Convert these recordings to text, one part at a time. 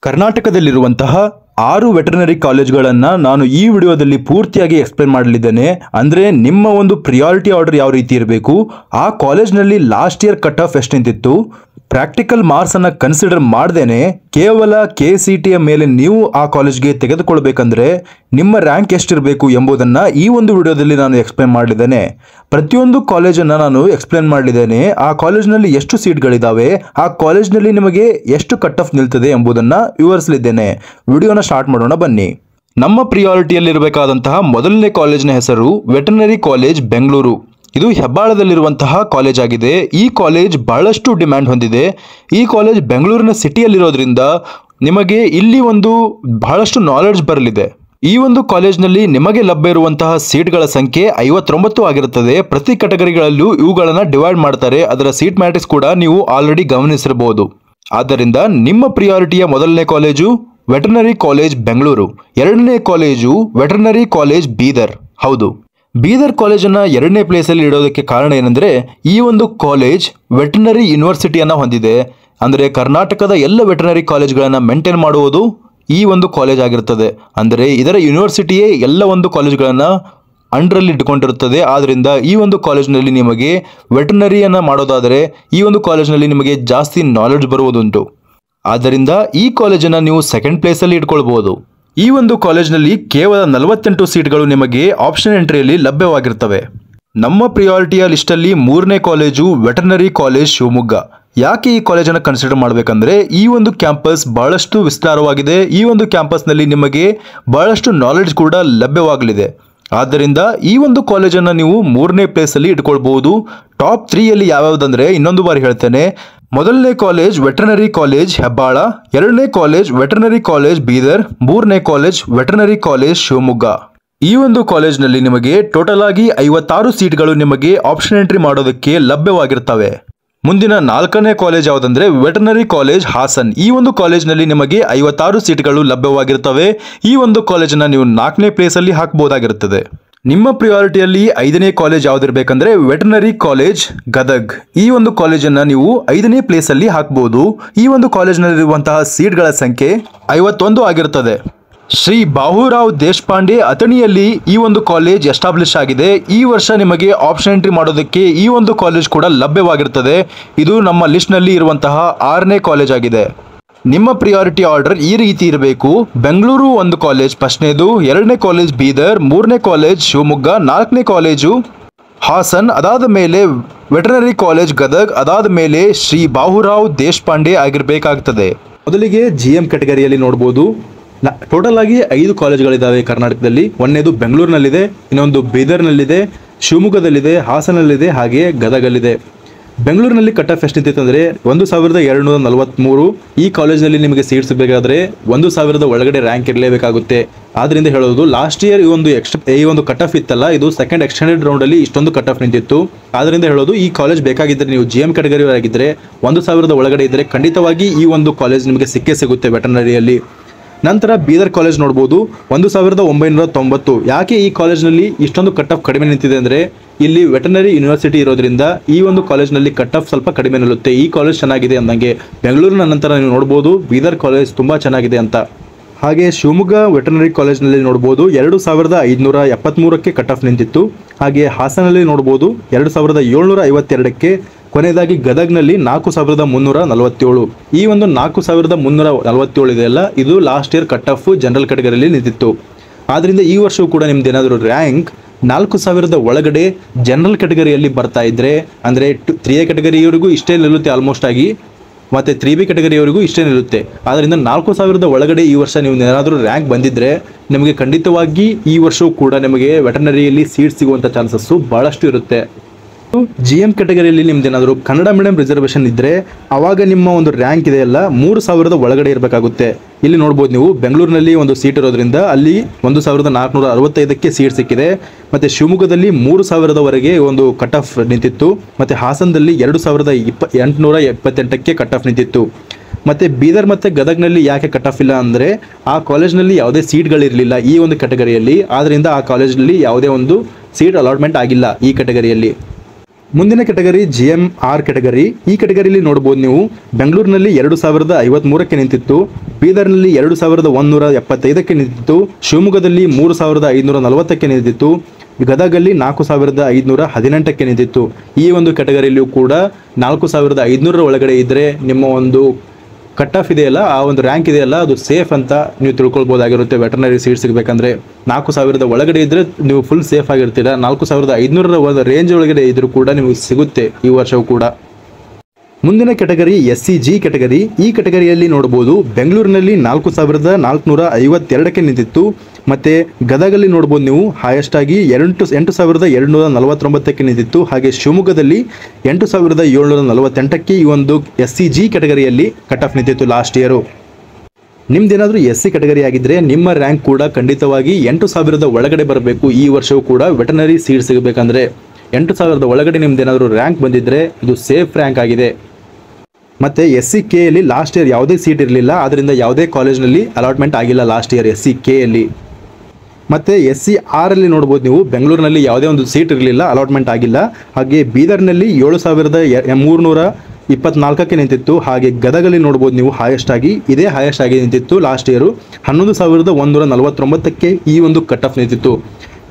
ಕರ್ನಾಟಕದಲ್ಲಿರುವಂತಹ 6 veterinary ಕಾಲೇಜುಗಳನ್ನು ನಾನು ಈ ವಿಡಿಯೋದಲ್ಲಿ ಪೂರ್ತಿಯಾಗಿ ಎಕ್ಸ್ಪ್ಲೇನ್ ಮಾಡಲಿದ್ದೇನೆ. ಅಂದರೆ ನಿಮ್ಮ ಒಂದು ಪ್ರಿಯಾರಿಟಿ ಆರ್ಡರ್ ಯಾವ ರೀತಿ ಇರಬೇಕು, ಆ ಕಾಲೇಜ್ನಲ್ಲಿ ಲಾಸ್ಟ್ ಇಯರ್ ಕಟ್ ಆಫ್ ಎಷ್ಟು ನಿಂತಿತ್ತು, ಪ್ರಾಕ್ಟಿಕಲ್ ಮಾರ್ಕ್ಸ್ ಅನ್ನು ಕನ್ಸಿಡರ್ ಮಾಡ್ದೇನೆ ಕೇವಲ KCETಯ ಮೇಲೆ ನೀವು ಆ ಕಾಲೇಜ್ಗೆ ತೆಗೆದುಕೊಳ್ಬೇಕಂದ್ರೆ ನಿಮ್ಮ ರ್ಯಾಂಕ್ ಎಷ್ಟಿರಬೇಕು ಎಂಬುದನ್ನು ಈ ಒಂದು ವಿಡಿಯೋದಲ್ಲಿ ನಾನು ಎಕ್ಸ್ಪ್ಲೇನ್ ಮಾಡಲಿದ್ದೇನೆ. ಪ್ರತಿಯೊಂದು ಕಾಲೇಜನ್ನು ನಾನು ಎಕ್ಸ್ಪ್ಲೇನ್ ಮಾಡಲಿದ್ದೇನೆ. ಆ ಕಾಲೇಜ್ನಲ್ಲಿ ಎಷ್ಟು ಸೀಟ್ಗಳಿದ್ದಾವೆ, ಆ ಕಾಲೇಜ್ನಲ್ಲಿ ನಿಮಗೆ ಎಷ್ಟು ಕಟ್ ಆಫ್ ನಿಲ್ತದೆ ಎಂಬುದನ್ನು ವಿವರಿಸಲಿದ್ದೇನೆ. ವಿಡಿಯೋನ ಸ್ಟಾರ್ಟ್ ಮಾಡೋಣ ಬನ್ನಿ. ನಮ್ಮ ಪ್ರಿಯಾರಿಟಿಯಲ್ಲಿರಬೇಕಾದಂತಹ ಮೊದಲನೇ ಕಾಲೇಜಿನ ಹೆಸರು ವೆಟರ್ನರಿ ಕಾಲೇಜ್ ಬೆಂಗಳೂರು. ಇದು ಹೆಬ್ಬಾಳದಲ್ಲಿರುವಂತಹ ಕಾಲೇಜ್ ಆಗಿದೆ. ಈ ಕಾಲೇಜ್ ಬಹಳಷ್ಟು ಡಿಮ್ಯಾಂಡ್ ಹೊಂದಿದೆ. ಈ ಕಾಲೇಜ್ ಬೆಂಗಳೂರಿನ ಸಿಟಿಯಲ್ಲಿರೋದ್ರಿಂದ ನಿಮಗೆ ಇಲ್ಲಿ ಒಂದು ಬಹಳಷ್ಟು ನಾಲೆಡ್ಜ್ ಬರಲಿದೆ. ಈ ಒಂದು ಕಾಲೇಜ್ನಲ್ಲಿ ನಿಮಗೆ ಲಭ್ಯ ಇರುವಂತಹ ಸೀಟ್ಗಳ ಸಂಖ್ಯೆ 59 ಆಗಿರುತ್ತದೆ. ಪ್ರತಿ ಕೆಟಗರಿಗಳಲ್ಲೂ ಇವುಗಳನ್ನು ಡಿವೈಡ್ ಮಾಡ್ತಾರೆ. ಅದರ ಸೀಟ್ ಮ್ಯಾಟ್ರಿಕ್ಸ್ ಕೂಡ ನೀವು ಆಲ್ರೆಡಿ ಗಮನಿಸಿರಬಹುದು. ಆದ್ದರಿಂದ ನಿಮ್ಮ ಪ್ರಿಯಾರಿಟಿಯ ಮೊದಲನೇ ಕಾಲೇಜು ವೆಟರ್ನರಿ ಕಾಲೇಜ್ ಬೆಂಗಳೂರು. ಎರಡನೇ ಕಾಲೇಜು ವೆಟರ್ನರಿ ಕಾಲೇಜ್ ಬೀದರ್. ಹೌದು, ಬೀದರ್ ಕಾಲೇಜನ್ನು ಎರಡನೇ ಪ್ಲೇಸಲ್ಲಿ ಇಡೋದಕ್ಕೆ ಕಾರಣ ಏನಂದರೆ ಈ ಒಂದು ಕಾಲೇಜ್ ವೆಟರ್ನರಿ ಯೂನಿವರ್ಸಿಟಿಯನ್ನು ಹೊಂದಿದೆ. ಅಂದರೆ ಕರ್ನಾಟಕದ ಎಲ್ಲ ವೆಟರ್ನರಿ ಕಾಲೇಜ್ಗಳನ್ನು ಮೇಂಟೈನ್ ಮಾಡುವುದು ಈ ಒಂದು ಕಾಲೇಜ್ ಆಗಿರ್ತದೆ. ಅಂದರೆ ಇದರ ಯೂನಿವರ್ಸಿಟಿಯೇ ಎಲ್ಲ ಒಂದು ಕಾಲೇಜ್ಗಳನ್ನು ಅಂಡರಲ್ಲಿ ಇಟ್ಕೊಂಡಿರುತ್ತದೆ. ಆದ್ದರಿಂದ ಈ ಒಂದು ಕಾಲೇಜ್ನಲ್ಲಿ ನಿಮಗೆ ವೆಟರ್ನರಿಯನ್ನು ಮಾಡೋದಾದರೆ ಈ ಒಂದು ಕಾಲೇಜ್ನಲ್ಲಿ ನಿಮಗೆ ಜಾಸ್ತಿ ನಾಲೆಡ್ಜ್ ಬರುವುದುಂಟು. ಆದ್ದರಿಂದ ಈ ಕಾಲೇಜನ್ನು ನೀವು ಸೆಕೆಂಡ್ ಪ್ಲೇಸಲ್ಲಿ ಇಟ್ಕೊಳ್ಬೋದು. ಈ ಒಂದು ಕಾಲೇಜ್ನಲ್ಲಿ ಕೇವಲ 48 ಸೀಟ್ಗಳು ನಿಮಗೆ ಆಪ್ಷನ್ ಎಂಟ್ರಿಯಲ್ಲಿ ಲಭ್ಯವಾಗಿರ್ತವೆ. ನಮ್ಮ ಪ್ರಿಯಾರಿಟಿಯ ಲಿಸ್ಟಲ್ಲಿ ಮೂರನೇ ಕಾಲೇಜು ವೆಟರ್ನರಿ ಕಾಲೇಜ್ ಶಿವಮೊಗ್ಗ. ಯಾಕೆ ಈ ಕಾಲೇಜನ್ನು ಕನ್ಸಿಡರ್ ಮಾಡಬೇಕಂದ್ರೆ ಈ ಒಂದು ಕ್ಯಾಂಪಸ್ ಬಹಳಷ್ಟು ವಿಸ್ತಾರವಾಗಿದೆ. ಈ ಒಂದು ಕ್ಯಾಂಪಸ್ನಲ್ಲಿ ನಿಮಗೆ ಬಹಳಷ್ಟು ನಾಲೆಡ್ಜ್ ಕೂಡ ಲಭ್ಯವಾಗಲಿದೆ. ಆದ್ದರಿಂದ ಈ ಒಂದು ಕಾಲೇಜನ್ನು ನೀವು ಮೂರನೇ ಪ್ಲೇಸಲ್ಲಿ ಇಟ್ಕೊಳ್ಬಹುದು. ಟಾಪ್ 3ಯಲ್ಲಿ ಯಾವ್ಯಾವುದಂದ್ರೆ ಇನ್ನೊಂದು ಬಾರಿ ಹೇಳ್ತೇನೆ. ಮೊದಲನೇ ಕಾಲೇಜ್ ವೆಟರ್ನರಿ ಕಾಲೇಜ್ ಹೆಬ್ಬಾಳ, ಎರಡನೇ ಕಾಲೇಜ್ ವೆಟರ್ನರಿ ಕಾಲೇಜ್ ಬೀದರ್, ಮೂರನೇ ಕಾಲೇಜ್ ವೆಟರ್ನರಿ ಕಾಲೇಜ್ ಶಿವಮೊಗ್ಗ. ಈ ಒಂದು ಕಾಲೇಜ್ನಲ್ಲಿ ನಿಮಗೆ ಟೋಟಲ್ ಆಗಿ 56 ಸೀಟ್ಗಳು ನಿಮಗೆ ಆಪ್ಷನ್ ಎಂಟ್ರಿ ಮಾಡೋದಕ್ಕೆ ಲಭ್ಯವಾಗಿರ್ತವೆ. ಮುಂದಿನ 4ನೇ ಕಾಲೇಜ್ ಯಾವುದಂದ್ರೆ ವೆಟರ್ನರಿ ಕಾಲೇಜ್ ಹಾಸನ್. ಈ ಒಂದು ಕಾಲೇಜ್ನಲ್ಲಿ ನಿಮಗೆ 56 ಸೀಟ್ಗಳು ಲಭ್ಯವಾಗಿರ್ತವೆ. ಈ ಒಂದು ಕಾಲೇಜನ್ನು ನೀವು 4ನೇ ಪ್ಲೇಸಲ್ಲಿ ಹಾಕಬಹುದಾಗಿರುತ್ತದೆ. ನಿಮ್ಮ ಪ್ರಿಯಾರಿಟಿಯಲ್ಲಿ 5ನೇ ಕಾಲೇಜ್ ಯಾವುದಿರಬೇಕಂದ್ರೆ ವೆಟರ್ನರಿ ಕಾಲೇಜ್ ಗದಗ್. ಈ ಒಂದು ಕಾಲೇಜನ್ನು ನೀವು 5ನೇ ಪ್ಲೇಸಲ್ಲಿ ಹಾಕಬಹುದು. ಈ ಒಂದು ಕಾಲೇಜ್ನಲ್ಲಿರುವಂತಹ ಸೀಟ್ಗಳ ಸಂಖ್ಯೆ 51 ಆಗಿರುತ್ತದೆ. ಶ್ರೀ ಬಾಹುರಾವ್ ದೇಶಪಾಂಡೆ ಅಥಣಿಯಲ್ಲಿ ಈ ಒಂದು ಕಾಲೇಜ್ ಎಸ್ಟಾಬ್ಲಿಷ್ ಆಗಿದೆ. ಈ ವರ್ಷ ನಿಮಗೆ ಆಪ್ಷನ್ ಎಂಟ್ರಿ ಮಾಡೋದಕ್ಕೆ ಈ ಒಂದು ಕಾಲೇಜ್ ಕೂಡ ಲಭ್ಯವಾಗಿರುತ್ತದೆ. ಇದು ನಮ್ಮ ಲಿಸ್ಟ್ನಲ್ಲಿ ಇರುವಂತಹ 6ನೇ ಕಾಲೇಜ್ ಆಗಿದೆ. ನಿಮ್ಮ ಪ್ರಿಯಾರಿಟಿ ಆರ್ಡರ್ ಈ ರೀತಿ ಇರಬೇಕು. ಬೆಂಗಳೂರು ಒಂದು ಕಾಲೇಜ್ ಫಸ್ಟ್ನೇದು, ಎರಡನೇ ಕಾಲೇಜ್ ಬೀದರ್, ಮೂರನೇ ಕಾಲೇಜ್ ಶಿವಮೊಗ್ಗ, 4ನೇ ಕಾಲೇಜು ಹಾಸನ್, ಅದಾದ ಮೇಲೆ ವೆಟರ್ನರಿ ಕಾಲೇಜ್ ಗದಗ್, ಅದಾದ ಮೇಲೆ ಶ್ರೀ ಬಾಹುರಾವ್ ದೇಶಪಾಂಡೆ ಆಗಿರಬೇಕಾಗ್ತದೆ. ಮೊದಲಿಗೆ GM ಕ್ಯಾಟಗರಿಯಲ್ಲಿ ನೋಡ್ಬೋದು. ಟೋಟಲ್ ಆಗಿ 5 ಕಾಲೇಜ್ಗಳಿದ್ದಾವೆ ಕರ್ನಾಟಕದಲ್ಲಿ. ಒಂದನೇದು ಬೆಂಗಳೂರಿನಲ್ಲಿದೆ, ಇನ್ನೊಂದು ಬೀದರ್ನಲ್ಲಿದೆ, ಶಿವಮೊಗ್ಗದಲ್ಲಿದೆ, ಹಾಸನಲ್ಲಿದೆ, ಹಾಗೆ ಗದಗಲ್ಲಿದೆ. ಬೆಂಗಳೂರಿನಲ್ಲಿ ಕಟ್ ಆಫ್ ಎಷ್ಟು ನಿಂತಿತ್ತು ಅಂದರೆ 1243. ಈ ಕಾಲೇಜ್ನಲ್ಲಿ ನಿಮಗೆ ಸೀಟ್ ಸಿಗಬೇಕಾದ್ರೆ 1000 ಒಳಗಡೆ ರ್ಯಾಂಕ್ ಇರಲೇಬೇಕಾಗುತ್ತೆ. ಆದ್ದರಿಂದ ಹೇಳೋದು ಲಾಸ್ಟ್ ಇಯರ್ ಈ ಒಂದು ಕಟ್ ಆಫ್ ಇತ್ತಲ್ಲ, ಇದು ಸೆಕೆಂಡ್ ಎಕ್ಸ್ಟೆಂಡೆಡ್ ರೌಂಡಲ್ಲಿ ಇಷ್ಟೊಂದು ಕಟ್ ಆಫ್ ನಿಂತಿತ್ತು. ಆದ್ದರಿಂದ ಹೇಳೋದು ಈ ಕಾಲೇಜ್ ಬೇಕಾಗಿದ್ದರೆ ನೀವು GM ಕ್ಯಾಟಗರಿ ಆಗಿದ್ದರೆ 1000 ಒಳಗಡೆ ಇದ್ದರೆ ಖಂಡಿತವಾಗಿ ಈ ಒಂದು ಕಾಲೇಜ್ ನಿಮಗೆ ಸಿಕ್ಕೇ ಸಿಗುತ್ತೆ ವೆಟರ್ನರಿಯಲ್ಲಿ. ನಂತರ ಬೀದರ್ ಕಾಲೇಜ್ ನೋಡ್ಬೋದು, 1990. ಯಾಕೆ ಈ ಕಾಲೇಜ್ನಲ್ಲಿ ಇಷ್ಟೊಂದು ಕಟ್ ಆಫ್ ಕಡಿಮೆ ನಿಂತಿದೆ ಅಂದರೆ ಇಲ್ಲಿ ವೆಟರ್ನರಿ ಯೂನಿವರ್ಸಿಟಿ ಇರೋದ್ರಿಂದ ಈ ಒಂದು ಕಾಲೇಜ್ನಲ್ಲಿ ಕಟ್ ಆಫ್ ಸ್ವಲ್ಪ ಕಡಿಮೆ ನಿಲ್ಲುತ್ತೆ. ಈ ಕಾಲೇಜ್ ಚೆನ್ನಾಗಿದೆ ಅಂದಂಗೆ. ಬೆಂಗಳೂರಿನ ನಂತರ ನೀವು ನೋಡ್ಬೋದು ಬೀದರ್ ಕಾಲೇಜ್ ತುಂಬ ಚೆನ್ನಾಗಿದೆ ಅಂತ. ಹಾಗೆ ಶಿವಮೊಗ್ಗ ವೆಟರ್ನರಿ ಕಾಲೇಜ್ನಲ್ಲಿ ನೋಡ್ಬೋದು 2573ಕ್ಕೆ ಕಟ್ ಆಫ್ ನಿಂತಿತ್ತು. ಹಾಗೆ ಹಾಸನಲ್ಲಿ ನೋಡ್ಬೋದು 2752ಕ್ಕೆ. ಕೊನೆಯದಾಗಿ ಗದಗ್ನಲ್ಲಿ 4347. ಈ ಒಂದು 4347 ಇದೆಯಲ್ಲ, ಇದು last year cut off general ಕ್ಯಾಟಗರಿಯಲ್ಲಿ ನಿಂತಿತ್ತು. ಆದ್ದರಿಂದ ಈ ವರ್ಷವೂ ಕೂಡ ನಿಮ್ದು ಏನಾದರೂ ರ್ಯಾಂಕ್ 4000 ಒಳಗಡೆ ಜನರಲ್ ಕ್ಯಾಟಗರಿಯಲ್ಲಿ ಬರ್ತಾ ಇದ್ರೆ, ಅಂದರೆ 3A ಕ್ಯಾಟಗರಿಯವರೆಗೂ ಇಷ್ಟೇ ನಿಲ್ಲುತ್ತೆ ಆಲ್ಮೋಸ್ಟ್ ಆಗಿ, ಮತ್ತು 3B ಕ್ಯಾಟಗರಿಯವರೆಗೂ ಇಷ್ಟೇ ನಿಲ್ಲುತ್ತೆ. ಆದ್ದರಿಂದ 4000 ಒಳಗಡೆ ಈ ವರ್ಷ ನೀವು ಏನಾದರೂ ರ್ಯಾಂಕ್ ಬಂದಿದ್ದರೆ ನಿಮಗೆ ಖಂಡಿತವಾಗಿ ಈ ವರ್ಷವೂ ಕೂಡ ನಿಮಗೆ ವೆಟರ್ನರಿಯಲ್ಲಿ ಸೀಟ್ ಸಿಗುವಂಥ ಚಾನ್ಸಸ್ಸು ಭಾಳಷ್ಟು ಇರುತ್ತೆ. GM ಕ್ಯಾಟಗರಿಯಲ್ಲಿ ನಿಮ್ದೇನಾದರೂ ಕನ್ನಡ ಮೀಡಿಯಂ ರಿಸರ್ವೇಷನ್ ಇದ್ದರೆ ಆವಾಗ ನಿಮ್ಮ ಒಂದು ರ್ಯಾಂಕ್ ಇದೆಯಲ್ಲ 3000 ಒಳಗಡೆ ಇರಬೇಕಾಗುತ್ತೆ. ಇಲ್ಲಿ ನೋಡ್ಬೋದು ನೀವು ಬೆಂಗಳೂರಿನಲ್ಲಿ ಒಂದು ಸೀಟ್ ಇರೋದ್ರಿಂದ ಅಲ್ಲಿ 1465ಕ್ಕೆ ಸೀಟ್ ಸಿಕ್ಕಿದೆ. ಮತ್ತು ಶಿವಮೊಗ್ಗದಲ್ಲಿ 3000ವರೆಗೆ ಒಂದು ಕಟ್ ಆಫ್ ನಿಂತಿತ್ತು. ಮತ್ತು ಹಾಸನದಲ್ಲಿ 2828ಕ್ಕೆ ಕಟ್ ಆಫ್ ನಿಂತಿತ್ತು. ಮತ್ತು ಬೀದರ್ ಮತ್ತು ಗದಗ್ನಲ್ಲಿ ಯಾಕೆ ಕಟ್ ಆಫ್ ಇಲ್ಲ ಅಂದರೆ ಆ ಕಾಲೇಜ್ನಲ್ಲಿ ಯಾವುದೇ ಸೀಟ್ಗಳಿರಲಿಲ್ಲ ಈ ಒಂದು ಕ್ಯಾಟಗರಿಯಲ್ಲಿ. ಆದ್ದರಿಂದ ಆ ಕಾಲೇಜ್ನಲ್ಲಿ ಯಾವುದೇ ಒಂದು ಸೀಟ್ ಅಲಾಟ್ಮೆಂಟ್ ಆಗಿಲ್ಲ ಈ ಕ್ಯಾಟಗರಿಯಲ್ಲಿ. ಮುಂದಿನ ಕೆಟಗರಿ GMR ಕೆಟಗರಿ. ಈ ಕೆಟಗರಿಯಲ್ಲಿ ನೋಡಬಹುದು ನೀವು ಬೆಂಗಳೂರಿನಲ್ಲಿ 2053ಕ್ಕೆ ನಿಂತಿತ್ತು, ಬೀದರ್ನಲ್ಲಿ 2175ಕ್ಕೆ ನಿಂತಿತ್ತು, ಶಿವಮೊಗ್ಗದಲ್ಲಿ 3540ಕ್ಕೆ ನಿಂತಿತ್ತು, ಗದಗಲ್ಲಿ 4518ಕ್ಕೆ ನಿಂತಿತ್ತು. ಈ ಒಂದು ಕೆಟಗರಿಯಲ್ಲಿಯೂ ಕೂಡ 4500 ಒಳಗಡೆ ಇದ್ದರೆ ನಿಮ್ಮ ಒಂದು ಕಟ್ ಆಫ್ ಇದೆಯಲ್ಲ, ಆ ಒಂದು ರ್ಯಾಂಕ್ ಇದೆಯಲ್ಲ, ಅದು ಸೇಫ್ ಅಂತ ನೀವು ತಿಳ್ಕೊಳ್ಬೋದಾಗಿರುತ್ತೆ. ವೆಟರ್ನರಿ ಸೀಟ್ ಸಿಗಬೇಕಂದ್ರೆ 4000 ಒಳಗಡೆ ಇದ್ದರೆ ನೀವು ಫುಲ್ ಸೇಫ್ ಆಗಿರ್ತೀರಾ. 4500 ಒಂದು ರೇಂಜ್ ಒಳಗಡೆ ಇದ್ರೂ ಕೂಡ ನಿಮಗೆ ಸಿಗುತ್ತೆ ಈ ವರ್ಷವೂ ಕೂಡ. ಮುಂದಿನ ಕೆಟಗರಿ SCG ಕೆಟಗರಿ. ಈ ಕೆಟಗರಿಯಲ್ಲಿ ನೋಡಬಹುದು ಬೆಂಗಳೂರಿನಲ್ಲಿ 4452ಕ್ಕೆ ನಿಂತಿತ್ತು, ಮತ್ತು ಗದಗಲ್ಲಿ ನೋಡ್ಬೋದು ನೀವು ಹೈಯೆಸ್ಟ್ ಆಗಿ 8249ಕ್ಕೆ ನಿಂತಿತ್ತು, ಹಾಗೆ ಶಿವಮೊಗ್ಗದಲ್ಲಿ 8748ಕ್ಕೆ ಈ ಒಂದು SCG ಕೆಟಗರಿಯಲ್ಲಿ ಕಟ್ ಆಫ್ ನಿಂತಿತ್ತು ಲಾಸ್ಟ್ ಇಯರು. ನಿಮ್ದೇನಾದರೂ SC ಕೆಟಗರಿ ಆಗಿದ್ದರೆ ನಿಮ್ಮ ರ್ಯಾಂಕ್ ಕೂಡ ಖಂಡಿತವಾಗಿ 8000 ಒಳಗಡೆ ಬರಬೇಕು. ಈ ವರ್ಷವೂ ಕೂಡ ವೆಟರ್ನರಿ ಸೀಟ್ ಸಿಗಬೇಕಂದ್ರೆ 8000 ಒಳಗಡೆ ನಿಮ್ದೇನಾದರೂ ರ್ಯಾಂಕ್ ಬಂದಿದ್ದರೆ ಇದು ಸೇಫ್ ರ್ಯಾಂಕ್ ಆಗಿದೆ. ಮತ್ತು SCK ಯಲ್ಲಿ ಲಾಸ್ಟ್ ಇಯರ್ ಯಾವುದೇ ಸೀಟ್ ಇರಲಿಲ್ಲ, ಆದ್ದರಿಂದ ಯಾವುದೇ ಕಾಲೇಜ್ನಲ್ಲಿ ಅಲಾಟ್ಮೆಂಟ್ ಆಗಿಲ್ಲ ಲಾಸ್ಟ್ ಇಯರ್ SCK ಯಲ್ಲಿ. ಮತ್ತು SCR ಅಲ್ಲಿ ನೋಡ್ಬೋದು ನೀವು ಬೆಂಗಳೂರಿನಲ್ಲಿ ಯಾವುದೇ ಒಂದು ಸೀಟ್ ಇರಲಿಲ್ಲ, ಅಲಾಟ್ಮೆಂಟ್ ಆಗಿಲ್ಲ. ಹಾಗೆ ಬೀದರ್ನಲ್ಲಿ 7324ಕ್ಕೆ ನಿಂತಿತ್ತು, ಹಾಗೆ ಗದಗಲ್ಲಿ ನೋಡ್ಬೋದು ನೀವು ಹೈಯೆಸ್ಟ್ ಆಗಿ ನಿಂತಿತ್ತು ಲಾಸ್ಟ್ ಇಯರು 11149ಕ್ಕೆ ಈ ಒಂದು ಕಟ್ ಆಫ್ ನಿಂತಿತ್ತು.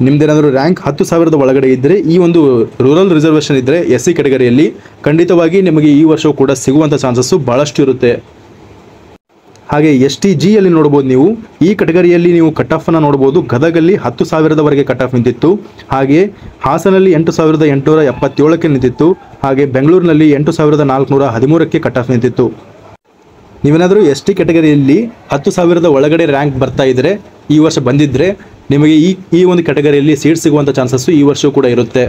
ನಿಮ್ದೇನಾದರೂ ರ್ಯಾಂಕ್ 10,000 ಒಳಗಡೆ ಇದ್ದರೆ, ಈ ಒಂದು ರೂರಲ್ ರಿಸರ್ವೇಷನ್ ಇದ್ದರೆ SC ಕೆಟಗರಿಯಲ್ಲಿ ಖಂಡಿತವಾಗಿ ನಿಮಗೆ ಈ ವರ್ಷವೂ ಕೂಡ ಸಿಗುವಂಥ ಚಾನ್ಸಸ್ಸು ಭಾಳಷ್ಟು ಇರುತ್ತೆ. ಹಾಗೆ STG ಯಲ್ಲಿ ನೋಡ್ಬೋದು ನೀವು ಈ ಕೆಟಗರಿಯಲ್ಲಿ ನೀವು ಕಟ್ ಆಫನ್ನು ನೋಡ್ಬೋದು. ಗದಗಲ್ಲಿ 10,000ವರೆಗೆ ಕಟ್ ಆಫ್ ನಿಂತಿತ್ತು, ಹಾಗೆ ಹಾಸನಲ್ಲಿ 8877ಕ್ಕೆ ನಿಂತಿತ್ತು, ಹಾಗೆ ಬೆಂಗಳೂರಿನಲ್ಲಿ 8413ಕ್ಕೆ ಕಟ್ ಆಫ್ ನಿಂತಿತ್ತು. ನೀವೇನಾದರೂ ST ಕೆಟಗರಿಯಲ್ಲಿ 10,000 ಒಳಗಡೆ ರ್ಯಾಂಕ್ ಬರ್ತಾ ಇದ್ದರೆ, ಈ ವರ್ಷ ಬಂದಿದ್ದರೆ ನಿಮಗೆ ಈ ಒಂದು ಕೆಟಗರಿಯಲ್ಲಿ ಸೀಟ್ ಸಿಗುವಂಥ ಚಾನ್ಸಸ್ಸು ಈ ವರ್ಷವೂ ಕೂಡ ಇರುತ್ತೆ.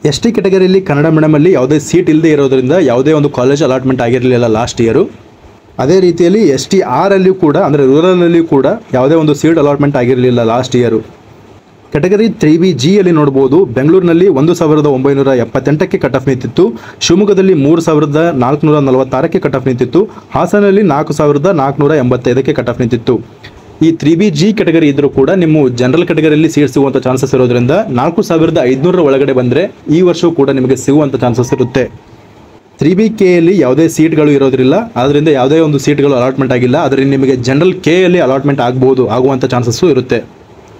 ST ಕೆಟಗರಿಯಲ್ಲಿ ಕನ್ನಡ ಮೀಡಿಯಮಲ್ಲಿ ಯಾವುದೇ ಸೀಟ್ ಇಲ್ಲದೆ ಇರೋದರಿಂದ ಯಾವುದೇ ಒಂದು ಕಾಲೇಜ್ ಅಲಾಟ್ಮೆಂಟ್ ಆಗಿರಲಿಲ್ಲ ಲಾಸ್ಟ್ ಇಯರು. ಅದೇ ರೀತಿಯಲ್ಲಿ STR ಅಲ್ಲಿಯೂ ಕೂಡ ಅಂದರೆ ರೂರಲಲ್ಲಿಯೂ ಕೂಡ ಯಾವುದೇ ಒಂದು ಸೀಟ್ ಅಲಾಟ್ಮೆಂಟ್ ಆಗಿರಲಿಲ್ಲ ಲಾಸ್ಟ್ ಇಯರು. ಕೆಟಗರಿ 3BG ಯಲ್ಲಿ ನೋಡ್ಬೋದು ಬೆಂಗಳೂರಿನಲ್ಲಿ 1978ಕ್ಕೆ ಕಟ್ ಆಫ್ ನಿಂತಿತ್ತು, ಶಿವಮೊಗ್ಗದಲ್ಲಿ 3446ಕ್ಕೆ ಕಟ್ ಆಫ್ ನಿಂತಿತ್ತು, ಹಾಸನಲ್ಲಿ 4485ಕ್ಕೆ ಕಟ್ ಆಫ್ ನಿಂತಿತ್ತು. ಈ 3BG ಕೆಟಗರಿ ಇದ್ರೂ ಕೂಡ ನಿಮ್ಮ ಜನರಲ್ ಕೆಟಗರಿಯಲ್ಲಿ ಸೀಟ್ ಸಿಗುವಂಥ ಚಾನ್ಸಸ್ ಇರೋದ್ರಿಂದ 4500 ಒಳಗಡೆ ಬಂದರೆ ಈ ವರ್ಷವೂ ಕೂಡ ನಿಮಗೆ ಸಿಗುವಂಥ ಚಾನ್ಸಸ್ ಇರುತ್ತೆ. 3BK ಯಲ್ಲಿ ಯಾವುದೇ ಸೀಟ್ಗಳು ಇರೋದ್ರಿಲ್ಲ, ಆದ್ದರಿಂದ ಯಾವುದೇ ಒಂದು ಸೀಟ್ಗಳು ಅಲಾಟ್ಮೆಂಟ್ ಆಗಿಲ್ಲ, ಅದರಿಂದ ನಿಮಗೆ ಜನರಲ್ Kಯಲ್ಲಿ ಅಲಾಟ್ಮೆಂಟ್ ಆಗುವಂಥ ಚಾನ್ಸಸ್ಸು ಇರುತ್ತೆ.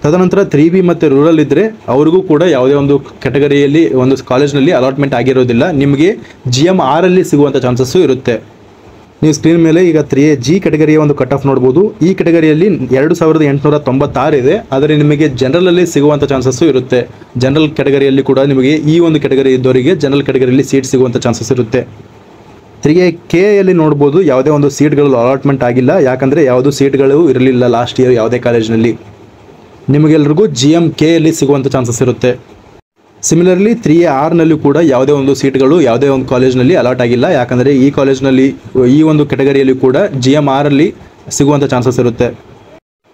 ತದನಂತರ 3B ಮತ್ತು ರೂರಲ್ ಇದ್ದರೆ ಅವ್ರಿಗೂ ಕೂಡ ಯಾವುದೇ ಒಂದು ಕೆಟಗರಿಯಲ್ಲಿ ಒಂದು ಕಾಲೇಜ್ನಲ್ಲಿ ಅಲಾಟ್ಮೆಂಟ್ ಆಗಿರೋದಿಲ್ಲ, ನಿಮಗೆ GMR ಅಲ್ಲಿ ಸಿಗುವಂಥ ಚಾನ್ಸಸ್ಸು ಇರುತ್ತೆ. ನೀವು ಸ್ಕ್ರೀನ್ ಮೇಲೆ ಈಗ 3AG ಕೆಟಗರಿಯ ಒಂದು ಕಟ್ ಆಫ್ ನೋಡ್ಬೋದು. ಈ ಕೆಟಗರಿಯಲ್ಲಿ 2896 ಇದೆ, ಆದರೆ ನಿಮಗೆ ಜನರಲಲ್ಲಿ ಸಿಗುವಂಥ ಚಾನ್ಸಸ್ಸು ಇರುತ್ತೆ. ಜನರಲ್ ಕೆಟಗರಿಯಲ್ಲಿ ಕೂಡ ನಿಮಗೆ ಈ ಒಂದು ಕೆಟಗರಿ ಇದ್ದವರಿಗೆ ಜನರಲ್ ಕೆಟಗರಿಯಲ್ಲಿ ಸೀಟ್ ಸಿಗುವಂಥ ಚಾನ್ಸಸ್ ಇರುತ್ತೆ. 3AK ಯಲ್ಲಿ ನೋಡ್ಬೋದು ಯಾವುದೇ ಒಂದು ಸೀಟ್ಗಳು ಅಲಾಟ್ಮೆಂಟ್ ಆಗಿಲ್ಲ, ಯಾಕಂದರೆ ಯಾವುದೂ ಸೀಟ್ಗಳು ಇರಲಿಲ್ಲ ಲಾಸ್ಟ್ ಇಯರ್ ಯಾವುದೇ ಕಾಲೇಜಿನಲ್ಲಿ. ನಿಮಗೆಲ್ರಿಗೂ GMK ಯಲ್ಲಿ ಸಿಗುವಂಥ ಚಾನ್ಸಸ್ ಇರುತ್ತೆ. ಸಿಮಿಲರ್ಲಿ 3AR ನಲ್ಲಿ ಕೂಡ ಯಾವುದೇ ಒಂದು ಸೀಟ್ಗಳು ಯಾವುದೇ ಒಂದು ಕಾಲೇಜ್ನಲ್ಲಿ ಅಲಾಟ್ ಆಗಿಲ್ಲ, ಯಾಕಂದರೆ ಈ ಕಾಲೇಜ್ನಲ್ಲಿ ಈ ಒಂದು ಕೆಟಗರಿಯಲ್ಲಿ ಕೂಡ GMR ಅಲ್ಲಿ ಸಿಗುವಂಥ ಚಾನ್ಸಸ್ ಇರುತ್ತೆ.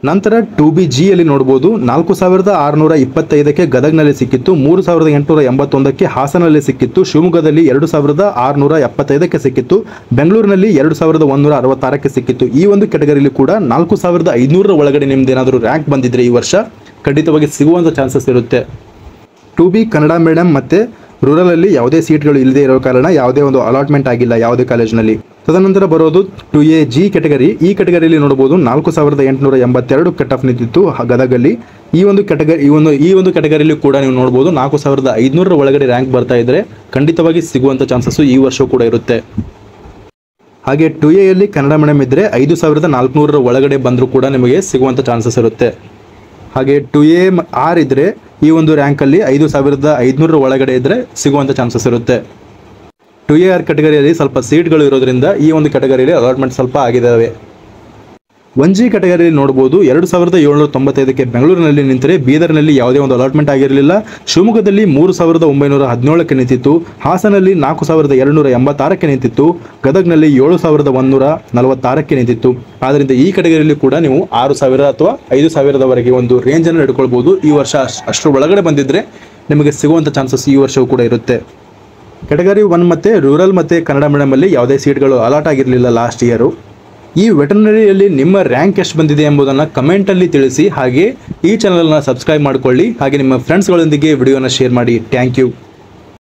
ನಂತರ 2BG ಯಲ್ಲಿ ನೋಡ್ಬೋದು 4625ಕ್ಕೆ ಗದಗ್ನಲ್ಲಿ ಸಿಕ್ಕಿತ್ತು, 3881ಕ್ಕೆ ಹಾಸನಲ್ಲಿ ಸಿಕ್ಕಿತ್ತು, ಶಿವಮೊಗ್ಗದಲ್ಲಿ 2675ಕ್ಕೆ ಸಿಕ್ಕಿತ್ತು, ಬೆಂಗಳೂರಿನಲ್ಲಿ 2166ಕ್ಕೆ ಸಿಕ್ಕಿತ್ತು. ಈ ಒಂದು ಕೆಟಗರಿಯಲ್ಲಿ ಕೂಡ 4500 ಒಳಗಡೆ ನಿಮ್ದೇನಾದರೂ ರ್ಯಾಂಕ್ ಬಂದಿದ್ರೆ ಈ ವರ್ಷ ಖಂಡಿತವಾಗಿ ಸಿಗುವಂಥ ಚಾನ್ಸಸ್ ಇರುತ್ತೆ. 2B ಕನ್ನಡ ಮೀಡಿಯಂ ಮತ್ತು ರೂರಲಲ್ಲಿ ಯಾವುದೇ ಸೀಟ್ಗಳು ಇಲ್ಲದೆ ಇರೋ ಕಾರಣ ಯಾವುದೇ ಒಂದು ಅಲಾಟ್ಮೆಂಟ್ ಆಗಿಲ್ಲ ಯಾವುದೇ ಕಾಲೇಜಿನಲ್ಲಿ. ತದನಂತರ ಬರೋದು 2AG ಕೆಟಗರಿ. ಈ ಕೆಟಗರಿಯಲ್ಲಿ ನೋಡ್ಬೋದು 4882 ಕಟ್ ಆಫ್ ನಿಂತಿತ್ತು ಗದಗಲ್ಲಿ. ಈ ಒಂದು ಕೆಟಗರಿಯಲ್ಲಿ ಕೂಡ ನೀವು ನೋಡ್ಬೋದು 4500 ಒಳಗಡೆ ರ್ಯಾಂಕ್ ಬರ್ತಾ ಇದ್ದರೆ ಖಂಡಿತವಾಗಿ ಸಿಗುವಂಥ ಚಾನ್ಸಸ್ಸು ಈ ವರ್ಷವೂ ಕೂಡ ಇರುತ್ತೆ. ಹಾಗೆ 2A ಯಲ್ಲಿ ಕನ್ನಡ ಮೀಡಿಯಂ ಇದ್ದರೆ 5400 ಒಳಗಡೆ ಬಂದರೂ ಕೂಡ ನಿಮಗೆ ಸಿಗುವಂಥ ಚಾನ್ಸಸ್ ಇರುತ್ತೆ. ಹಾಗೆ 2AR ಇದ್ದರೆ ಈ ಒಂದು ರ್ಯಾಂಕಲ್ಲಿ 5500 ಒಳಗಡೆ ಇದ್ದರೆ ಸಿಗುವಂಥ ಚಾನ್ಸಸ್ ಇರುತ್ತೆ. 2AR ಕೆಟಗರಿಯಲ್ಲಿ ಸ್ವಲ್ಪ ಸೀಟ್ಗಳು ಇರೋದ್ರಿಂದ ಈ ಒಂದು ಕೆಟಗರಿಯಲ್ಲಿ ಅಲಾಟ್ಮೆಂಟ್ ಸ್ವಲ್ಪ ಆಗಿದ್ದಾವೆ. 1G ಕೆಟಗರಿಯಲ್ಲಿ ನೋಡ್ಬೋದು 2795ಕ್ಕೆ ಬೆಂಗಳೂರಿನಲ್ಲಿ ನಿಂತರೆ ಬೀದರ್ನಲ್ಲಿ ಯಾವುದೇ ಒಂದು ಅಲಾಟ್ಮೆಂಟ್ ಆಗಿರಲಿಲ್ಲ, ಶಿವಮೊಗ್ಗದಲ್ಲಿ 3917ಕ್ಕೆ ನಿಂತಿತ್ತು, ಹಾಸನಲ್ಲಿ 4286ಕ್ಕೆ ನಿಂತಿತ್ತು, ಗದಗ್ನಲ್ಲಿ 7146ಕ್ಕೆ ನಿಂತಿತ್ತು. ಆದ್ದರಿಂದ ಈ ಕೆಟಗರಿಯಲ್ಲಿ ಕೂಡ ನೀವು 6000 ಅಥವಾ 5000ವರೆಗೆ ಒಂದು ರೇಂಜನ್ನು ಹಿಡ್ಕೊಳ್ಬೋದು. ಈ ವರ್ಷ ಅಷ್ಟರ ಒಳಗಡೆ ಬಂದಿದ್ದರೆ ನಿಮಗೆ ಸಿಗುವಂಥ ಚಾನ್ಸಸ್ ಈ ವರ್ಷವೂ ಕೂಡ ಇರುತ್ತೆ. ಕೆಟಗರಿ 1 ಮತ್ತು ರೂರಲ್ ಮತ್ತು ಕನ್ನಡ ಮೀಡಿಯಮಲ್ಲಿ ಯಾವುದೇ ಸೀಟ್ಗಳು ಅಲಾಟ್ ಆಗಿರಲಿಲ್ಲ ಲಾಸ್ಟ್ ಇಯರು. ಈ ವೆಟರ್ನರಿಯಲ್ಲಿ ನಿಮ್ಮ ರ್ಯಾಂಕ್ ಎಷ್ಟು ಬಂದಿದೆ ಎಂಬುದನ್ನು ಕಮೆಂಟಲ್ಲಿ ತಿಳಿಸಿ. ಹಾಗೆ ಈ ಚಾನಲನ್ನು ಸಬ್ಸ್ಕ್ರೈಬ್ ಮಾಡಿಕೊಳ್ಳಿ, ಹಾಗೆ ನಿಮ್ಮ ಫ್ರೆಂಡ್ಸ್ಗಳೊಂದಿಗೆ ವಿಡಿಯೋನ ಶೇರ್ ಮಾಡಿ. Thank you.